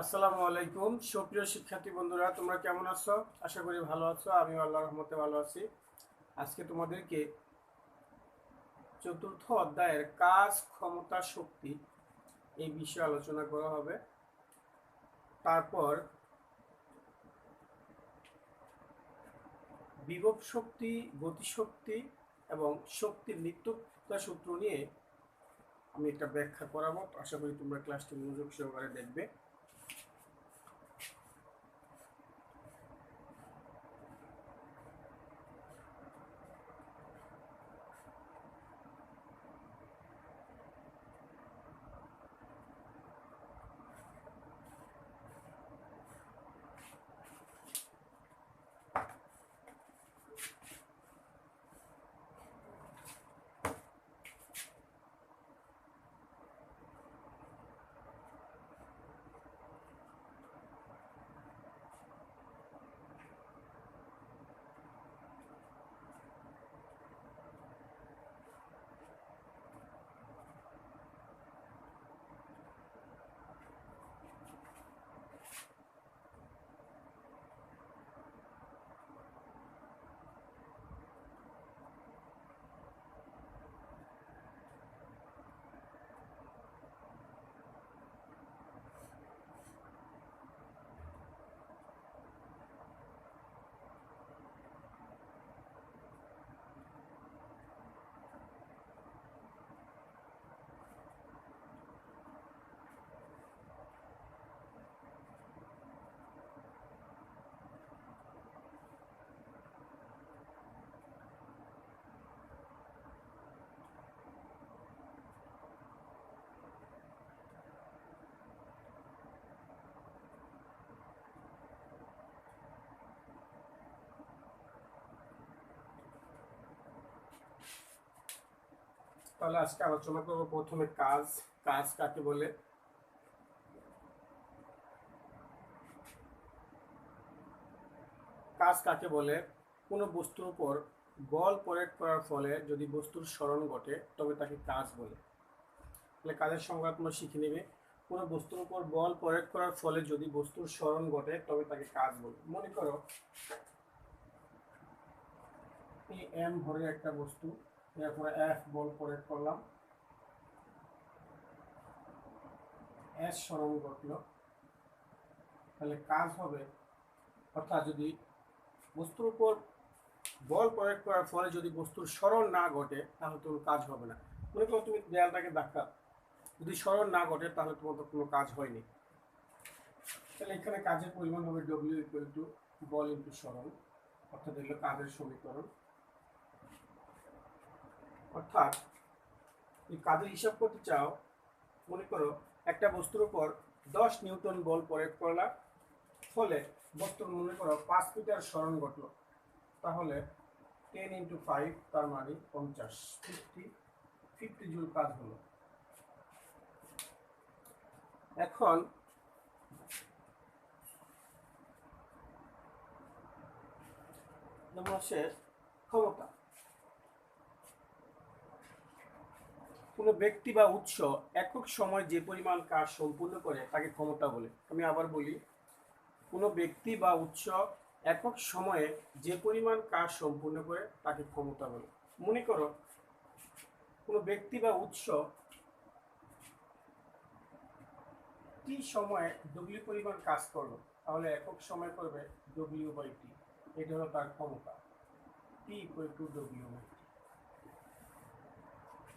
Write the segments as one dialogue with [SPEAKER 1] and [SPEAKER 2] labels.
[SPEAKER 1] আসসালামু আলাইকুম সুপ্রিয় শিক্ষার্থী বন্ধুরা, তোমরা কেমন আছো? আশা করি ভালো আছো। আমি আল্লাহর রহমতে ভালো আছি। আজকে তোমাদেরকে চতুর্থ অধ্যায়ের কাজ, ক্ষমতা, শক্তি এই বিষয়ে আলোচনা করা হবে। তারপর বিভব শক্তি, গতিশক্তি এবং শক্তির নিত্যতা সূত্র নিয়ে আমি একটা ব্যাখ্যা করাবো। আশা করি তোমরা ক্লাসটি মনোযোগ সহকারে দেখবে। তাহলে আজকে আলোচনা করবো প্রথমে কাজ। কাজ কাকে বলে? কাজ কাকে বলে? কোনো বস্তুর উপর বল প্রয়োগ করার ফলে যদি বস্তুর স্মরণ ঘটে তবে তাকে কাজ বলে। তাহলে কাজের সংজ্ঞা তোমরা শিখে নেবে। কোনো বস্তুর উপর বল প্রয়োগ করার ফলে যদি বস্তুর স্মরণ ঘটে তবে তাকে কাজ বলে। মনে করো এই এম ভরের একটা বস্তু, এরপরে এফ বল প্রয়োগ করলাম, এস স্মরণ ঘটল, তাহলে কাজ হবে। অর্থাৎ যদি বস্তুর উপর বল প্রয়োগ করার ফলে যদি বস্তুর স্মরণ না ঘটে তাহলে কোনো কাজ হবে না। মনে করো তুমি দেয়ালটাকে ধাক্কা, যদি স্মরণ না ঘটে তাহলে তোমার তো কোনো কাজ হয়নি। তাহলে এখানে কাজের পরিমাণ হবে W equal to ball into স্মরণ, অর্থাৎ এগুলো কাজের সমীকরণ। অর্থাৎ এই কাজের হিসাব করতে চাও, মনে করো একটা বস্তুর উপর 10 নিউটন বল প্রয়োগ করলাম, ফলে বস্তুর মনে করো 5 মিটার স্মরণ ঘটলো, তাহলে 10 ইন্টু 5 তার মানে 50, 50 জুল কাজ হলো। এখন যেমন হচ্ছে ক্ষমতা। কোনো ব্যক্তি বা উৎস একক সময় যে পরিমাণ কাজ সম্পূর্ণ করে তাকে ক্ষমতা বলে। আমি আবার বলি, কোনো ব্যক্তি বা উৎস একক সময়ে যে পরিমাণ কাজ সম্পূর্ণ করে তাকে ক্ষমতা বলে। মনে করো কোনো ব্যক্তি বা উৎস টি সময়ে ডব্লিউ পরিমাণ কাজ করলো, তাহলে একক সময় করবে ডব্লিউ বাই টি। এটা হলো তার ক্ষমতা, T equal to W by টি।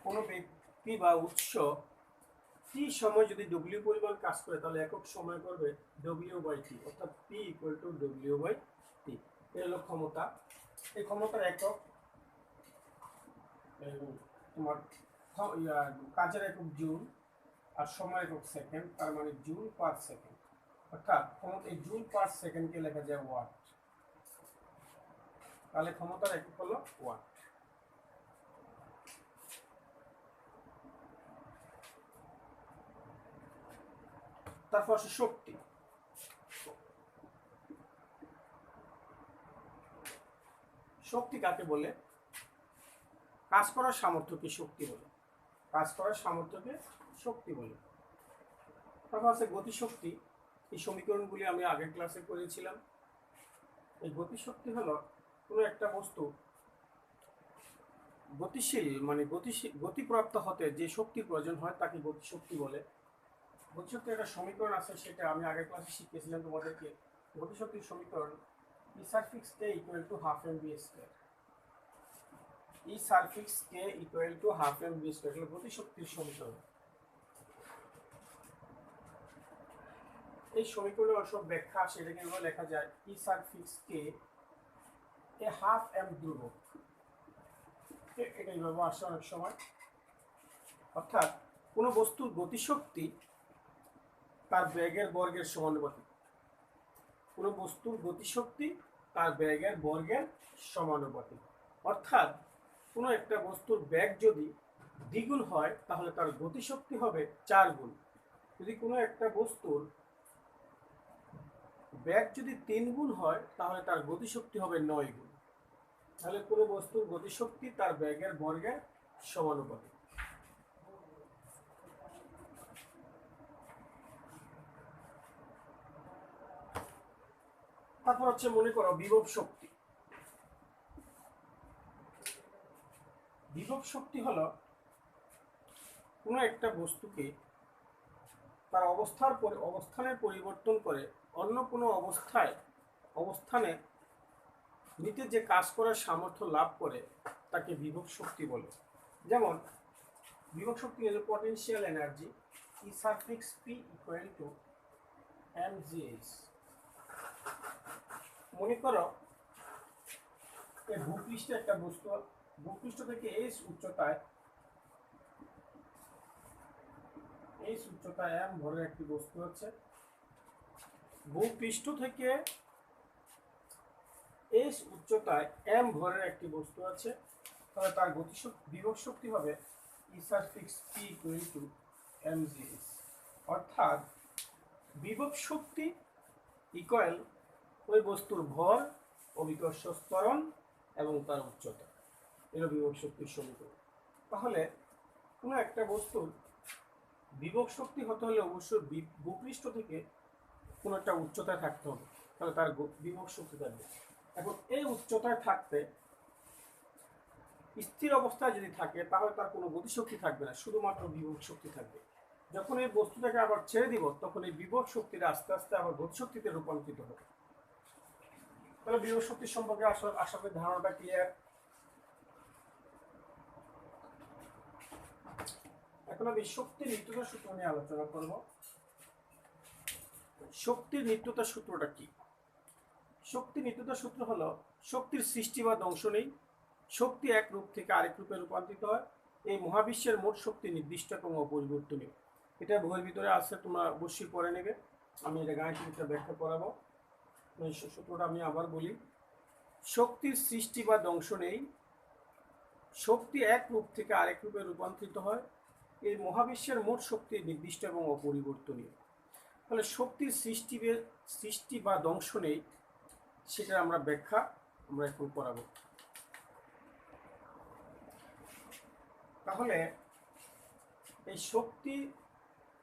[SPEAKER 1] কোনো ব্যক্তি বা উৎস টি সময় যদি ডব্লিউ পরিমাণ কাজ করে তাহলে একক সময় করবে ডব্লিউ বাই টি, অর্থাৎ P equal to W by T. এ হলো ক্ষমতা। এই ক্ষমতার একক তোমার কাজের একক জুল আর সময় একক সেকেন্ড, তার মানে জুল পার সেকেন্ড। অর্থাৎ ক্ষমতা এই জুল পার সেকেন্ডকে লেখা যায় ওয়াট। তাহলে ক্ষমতার একক হলো ওয়াট। তারপর আছে শক্তি। শক্তি কাকে বলে? কাজ করার সামর্থ্যকে শক্তি বলে। কাজ করার সামর্থ্যকে শক্তি বলে। তারপর আছে গতিশক্তি। এই সমীকরণগুলি আমি আগের ক্লাসে করেছিলাম। এই গতিশক্তি হলো কোনো একটা বস্তু গতিশীল মানে গতিপ্রাপ্ত হতে যে শক্তির প্রয়োজন হয় তাকে গতিশক্তি বলে। গতিশক্তির একটা সমীকরণ আছে, সেটা আমি আগের ক্লাসে শিখিয়েছিলাম তোমাদেরকে। গতিশক্তির সমীকরণ E suffix k equal to half mv square। E suffix k equal to half mv square হলো গতিশক্তির সমীকরণ। এই সমীকরণের সব ব্যাখ্যা সেটাকে লেখা যায় E suffix k এ হাফ m ধ্রুবক, এটাই ব্যবহার আসে অনেক সময়। অর্থাৎ কোনো বস্তুর গতিশক্তি তার বেগের বর্গের সমানুপাতিক। কোনো বস্তুর গতিশক্তি তার বেগের বর্গের সমানুপাতিক। অর্থাৎ কোনো একটা বস্তুর বেগ যদি দ্বিগুণ হয় তাহলে তার গতিশক্তি হবে 4 গুণ। যদি কোনো একটা বস্তুর বেগ যদি 3 গুণ হয় তাহলে তার গতিশক্তি হবে 9 গুণ। তাহলে কোনো বস্তুর গতিশক্তি তার বেগের বর্গের সমানুপাতিক। তারপর হচ্ছে মনে করো বিভব শক্তি। বিভব শক্তি হলো কোনো একটা বস্তুকে তার অবস্থানের পরিবর্তন করে অন্য কোনো অবস্থানে নিতে যে কাজ করার সামর্থ্য লাভ করে তাকে বিভব শক্তি বলে। যেমন বিভব শক্তি হলো potential energy E suffix P equal to mgh। মনে করো এই ভূপৃষ্ঠে একটা বস্তু, ভূপৃষ্ঠ থেকে h উচ্চতায় m ভরের একটি বস্তু আছে। ভূপৃষ্ঠ থেকে h উচ্চতায় m ভরের একটি বস্তু আছে, তাহলে তার বিভব শক্তি হবে E suffix P equal to mgh। অর্থাৎ বিভব শক্তি ইকুয়াল ওই বস্তুর ভর, অভিকর্ষ ত্বরণ এবং তার উচ্চতা। এর বিভব শক্তির সমীকরণ। তাহলে কোনো একটা বস্তুর বিভব শক্তি হতে হলে অবশ্যই ভূপৃষ্ঠ থেকে কোনো একটা উচ্চতায় থাকতে হবে, তাহলে তার বিভব শক্তি থাকবে। এখন এই উচ্চতায় থাকতে স্থির অবস্থায় যদি থাকে তাহলে তার কোনো গতিশক্তি থাকবে না, শুধুমাত্র বিভব শক্তি থাকবে। যখন এই বস্তুটাকে আবার ছেড়ে দিব তখন এই বিভব শক্তিটা আস্তে আস্তে আবার গতিশক্তিতে রূপান্তরিত হবে। তাহলে বিভব শক্তি সম্পর্কে আশা করি ধারণাটা ক্লিয়ার। এখন আমি শক্তির নিত্যতা সূত্র নিয়ে আলোচনা করব। শক্তির নিত্যতা সূত্রটা কি? শক্তির নিত্যতা সূত্র হলো শক্তির সৃষ্টি বা ধ্বংস নেই, শক্তি এক রূপ থেকে আরেক রূপে রূপান্তরিত হয়। এই মহাবিশ্বের মোট শক্তি নির্দিষ্ট এবং অপরিবর্তনীয়। এটা বইয়ের ভিতরে আছে, তোমরা অবশ্যই পড়ে নেবে। আমি এটা গাণিতিক ব্যাখ্যা করাবো। সূত্রটা আমি আবার বলি। শক্তির সৃষ্টি বা ধ্বংস নেই, শক্তি এক রূপ থেকে আরেক রূপে রূপান্তরিত হয়। এই মহাবিশ্বের মোট শক্তি নির্দিষ্ট এবং অপরিবর্তনীয়। তাহলে শক্তির সৃষ্টি বা ধ্বংস নেই, সেটা আমরা ব্যাখ্যা এখন করাবো। তাহলে এই শক্তি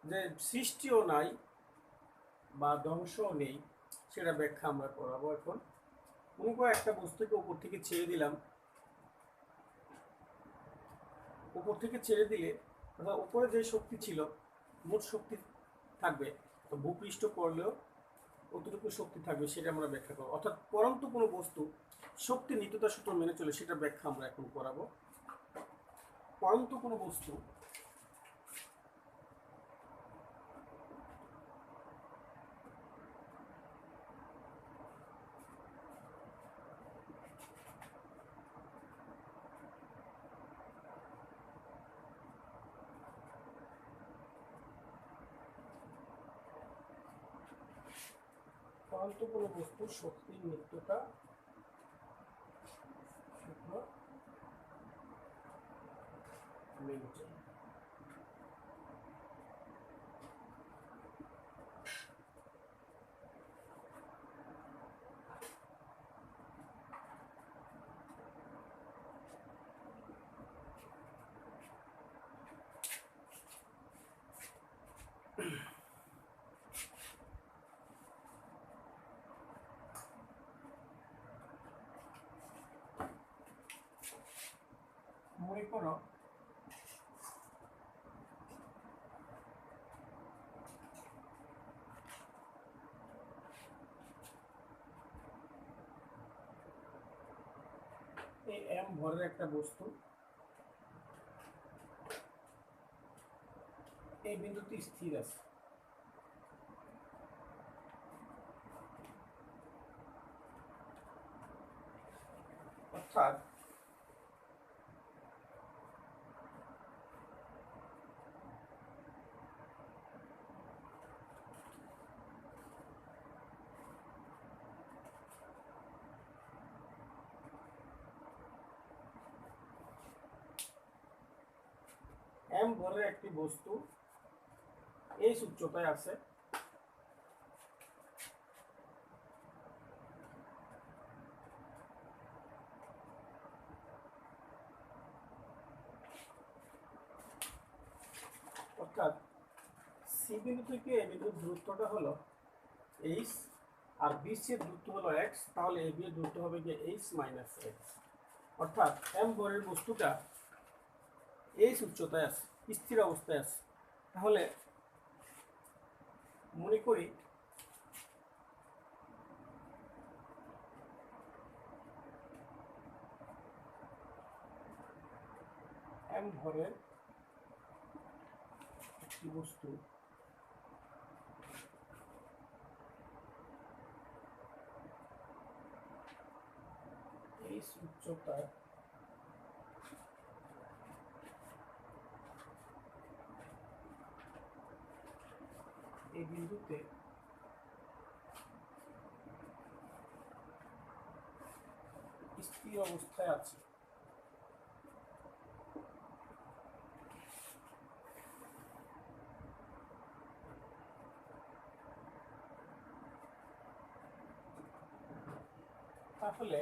[SPEAKER 1] যে সৃষ্টিও নাই বা ধ্বংসও নেই সেটা ব্যাখ্যা আমরা করাবো এখন। মনে করো একটা বস্তুকে উপর থেকে ছেড়ে দিলাম, উপর থেকে ছেড়ে দিলে উপরে যে শক্তি ছিল মোট শক্তি থাকবে, তো ভূপৃষ্ঠ পড়লেও কতটুকু শক্তি থাকবে সেটা আমরা ব্যাখ্যা করবো। অর্থাৎ পরন্তু কোনো বস্তু শক্তি নিত্যতা সূত্র মেনে চলে সেটা ব্যাখ্যা আমরা এখন করাবো। পরন্তু কোনো বস্তু শক্তির নিত্যতা সূত্র মেনে চলে। করো এই m ভরের একটা বস্তু এই বিন্দুতে স্থির আছে, অর্থাৎ m ভরের একটি বস্তু এই উচ্চতায় আছে, অর্থাৎ সি বিন্দু থেকে এ বিন্দুর দূরত্বটা হলো h আর বি সি এর দূরত্ব হলো x, তাহলে এ বি এর দূরত্ব হবে গিয়ে h মাইনাস x, অর্থাৎ m ভরের বস্তুটা এই উচ্চতায় আছে, স্থির অবস্থায় আছে। তাহলে মনে করি m ভরের একটি বস্তু এই উচ্চতায় এই বিন্দুতে স্থির অবস্থায় আছে। তাহলে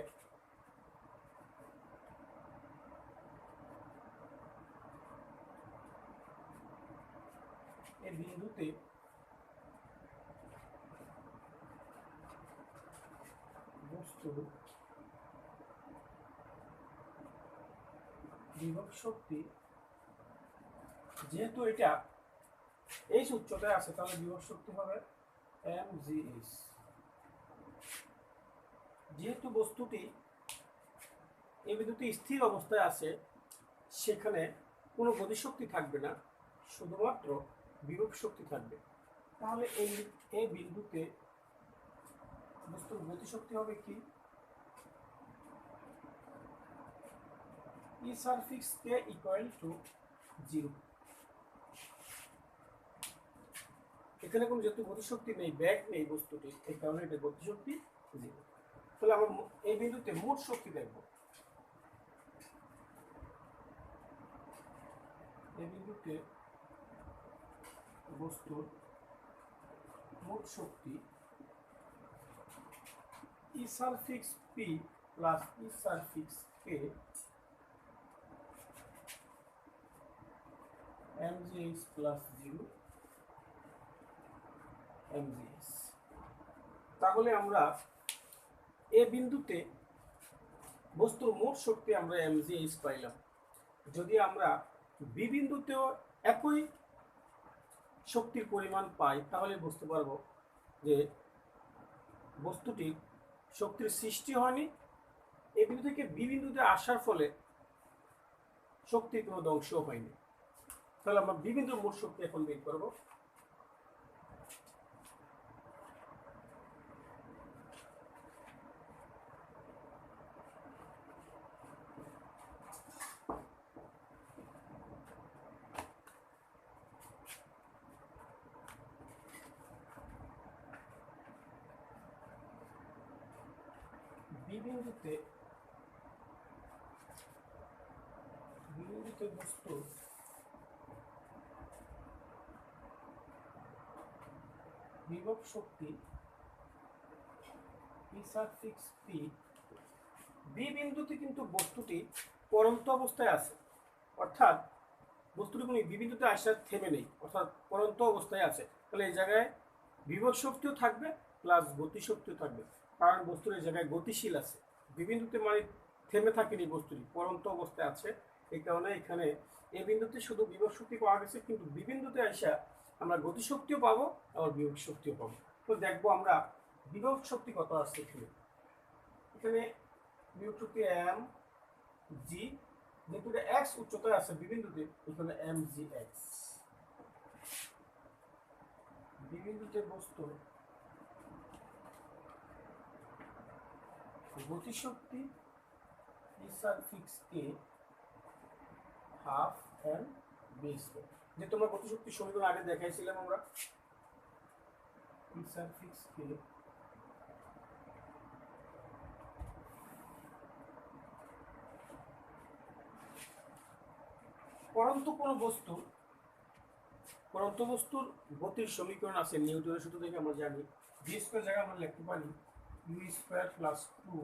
[SPEAKER 1] এই বিন্দুতে বস্তুর বিভব শক্তি, যেহেতু এটা এই উচ্চতায় আছে তাহলে বিভব শক্তি হবে mgh। যেহেতু বস্তুটি এই বিন্দুতে স্থির অবস্থায় আছে সেখানে কোনো গতিশক্তি থাকবে না, শুধুমাত্র বিভব শক্তি থাকবে। তাহলে এই বিন্দুতে বস্তুর গতিশক্তি হবে কি, E সারফিক্স k ইকুয়াল টু 0। এখানে কোনো যেহেতু গতিশক্তি নেই, ব্যাগ নেই বস্তুটি, এই কারণে এটা গতিশক্তি 0। তাহলে আমরা এই বিন্দুতে মোট শক্তি দেখব। এই বিন্দুতে বস্তুর মোট শক্তি E সারফিক্স p plus E সারফিক্স k mgh plus 0 mgh। তাহলে আমরা এ বিন্দুতে বস্তুর মোট শক্তি আমরা mgh পাইলাম। যদি আমরা বি বিন্দুতেও একই শক্তির পরিমাণ পাই তাহলে বুঝতে পারবো যে বস্তুটি শক্তির সৃষ্টি হয়নি, এ বিন্দু থেকে বি বিন্দুতে আসার ফলে শক্তির কোনো ধ্বংস হয়নি। তাহলে আমরা বি বিন্দুর মোট শক্তি এখন বের করব। বি বিন্দুতে বস্তু বিভব শক্তি E সারফিক্স p, বি বিন্দুতে কিন্তু বস্তুটি পরন্ত অবস্থায় আছে, অর্থাৎ বস্তুটি কোনো বি বিন্দুতে আসার থেমে নেই, অর্থাৎ পরন্ত অবস্থায় আছে। তাহলে এই জায়গায় বিভব শক্তিও থাকবে প্লাস গতিশক্তিও থাকবে, কারণ বস্তুর এই জায়গায় গতিশীল আছে। বি বিন্দুতে মানে থেমে থাকেনি, বস্তুটি পরন্ত অবস্থায় আছে, এই কারণে এখানে এই বিন্দুতে শুধু বিভব শক্তি পাওয়া গেছে, কিন্তু বি বিন্দুতে আইসা আমরা গতিশক্তিও পাবো আবার বিভব শক্তিও পাবো। তো দেখবো আমরা বিভব শক্তি কত আছে এখানে। এখানে বিভব শক্তি এম জি, যেহেতু এটা এক্স উচ্চতায় আছে বি বিন্দুতে, এখানে এম জি এক্স। বি বিন্দুতে বস্তু গতিশক্তি পি সারফিক্স কে হাফ এম বি স্কয়ার, যে তোমরা গতিশক্তি সমীকরণ আগে দেখাইছিলাম আমরা। পি সারফিক্স কে পরন্তু কোন বস্তুর গতির সমীকরণ আছে নিউটনের সূত্র থেকে আমরা জানি, ভি স্কয়ার জায়গায় আমরা লিখতে পারি ইউ স্কয়ার প্লাস 2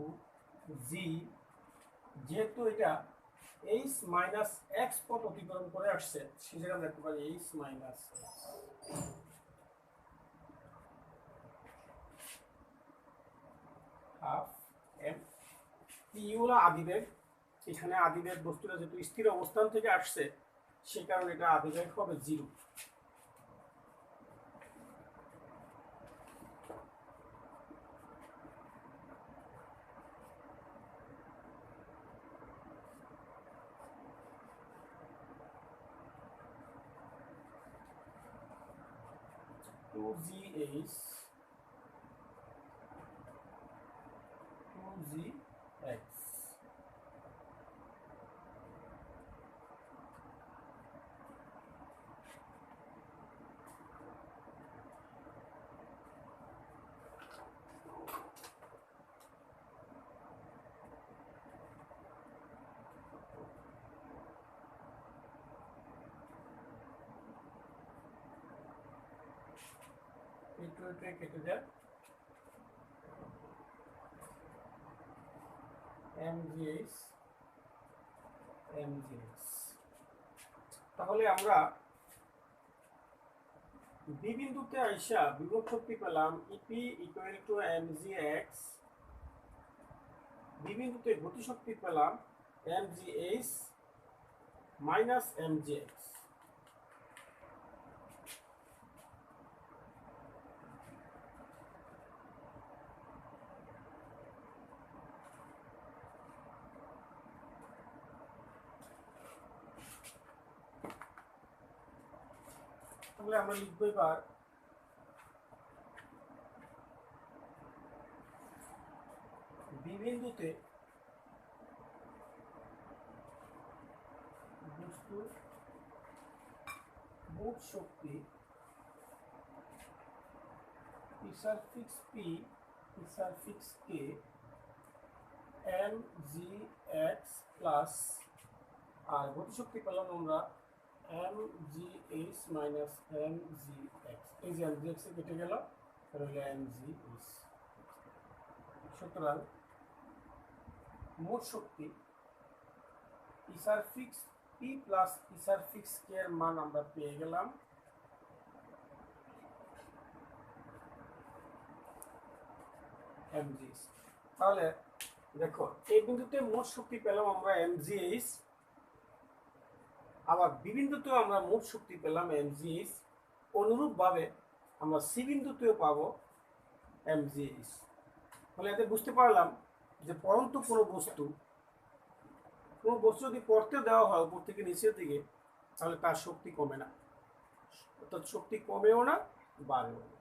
[SPEAKER 1] জি। যেহেতু এটা এইচ মাইনাস এক্স পথ অতিক্রম করে আসছে, সে জায়গায় আমরা লিখতে পারি H minus half M. U হলো আদিবেগ, এখানে আদিবেগ বস্তুটা যেহেতু স্থির অবস্থান থেকে আসছে, সে কারণে এটা আদিবেগ হবে 0। টু জি এইচ 2জি এক্স। কেটে যায় এমজিএইচ এমজিএইচ। তাহলে আমরা বি বিন্দুতে আইসা বিভব শক্তি পেলাম E P equal to MGX, B বিন্দুতে গতি শক্তি পেলাম এমজিএইচ মাইনাস এমজিএক্স। তাহলে আমরা লিখবো এবার বি বিন্দুতে বস্তুর মোট শক্তি P suffix P P suffix K M G X plus, আর গতিশক্তি পেলাম আমরা M G H minus M G X. এই যে এম জি এক্স কেটে গেল, তাহলে এম জি এইচ। সুতরাং মোট শক্তি P suffix P plus P suffix কে এর মান আমরা পেয়ে গেলাম এমজিএইচ। তাহলে দেখো এই বিন্দুতে মোট শক্তি পেলাম আমরা এমজিএইচ, আবার বি বিন্দুতেও আমরা মোট শক্তি পেলাম এমজিএইচ, অনুরূপভাবে আমরা সি বিন্দুতেও পাবো এমজিএইচ। তাহলে এতে বুঝতে পারলাম যে পরন্তু কোনো বস্তু যদি পড়তে দেওয়া হয় উপর থেকে নিচের দিকে, তাহলে তার শক্তি কমে না, অর্থাৎ শক্তি কমেও না বাড়েও না,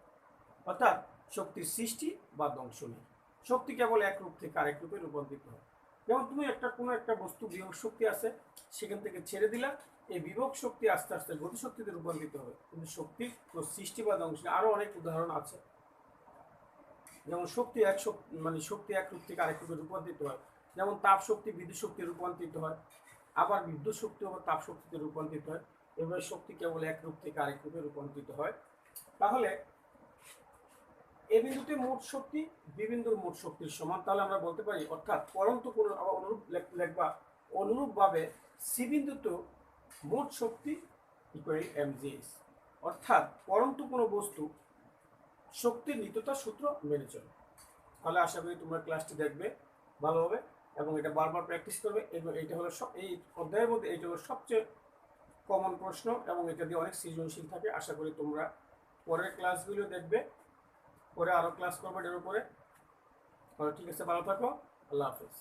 [SPEAKER 1] অর্থাৎ শক্তির সৃষ্টি বা ধ্বংস নেই। শক্তি কেবল এক রূপ থেকে আরেক রূপে রূপান্তরিত হয়। যেমন তুমি কোনো একটা বস্তু বিভব শক্তি আছে, সেখান থেকে ছেড়ে দিলা, এই বিভব শক্তি আস্তে আস্তে গতিশক্তিতে রূপান্তরিত হবে, কিন্তু শক্তির সৃষ্টি বা ধ্বংস নেই। আরো অনেক উদাহরণ আছে, যেমন শক্তি এক রূপ থেকে আরেক রূপে রূপান্তরিত হয়। যেমন তাপ শক্তি বিদ্যুৎ শক্তি রূপান্তরিত হয়, আবার বিদ্যুৎ শক্তি আবার তাপ শক্তিতে রূপান্তরিত হয়। এভাবে শক্তি কেবল এক রূপ থেকে আরেক রূপে রূপান্তরিত হয়। তাহলে এ বিন্দুতে মোট শক্তি বি বিন্দুর মোট শক্তির সমান। তাহলে আমরা বলতে পারি, অর্থাৎ পরন্তু কোনো অনুরূপভাবে সি বিন্দুতে মোট শক্তি ইকুয়াল এমজিএইচ, অর্থাৎ পরন্তু কোনো বস্তু শক্তির নিত্যতা সূত্র মেনে চলে। তাহলে আশা করি তোমরা ক্লাসটি দেখবে ভালোভাবে। এবং এটা বারবার প্র্যাকটিস করবে। এবং এইটা হলো এই অধ্যায়ের মধ্যে এইটা হলো সবচেয়ে কমন প্রশ্ন এবং এটা দিয়ে অনেক সৃজনশীল থাকে। আশা করি তোমরা পরের ক্লাসগুলো দেখবে, পরে আরও ক্লাস করবে এটার উপরে। ঠিক আছে, ভালো থাকো, আল্লাহ হাফেজ।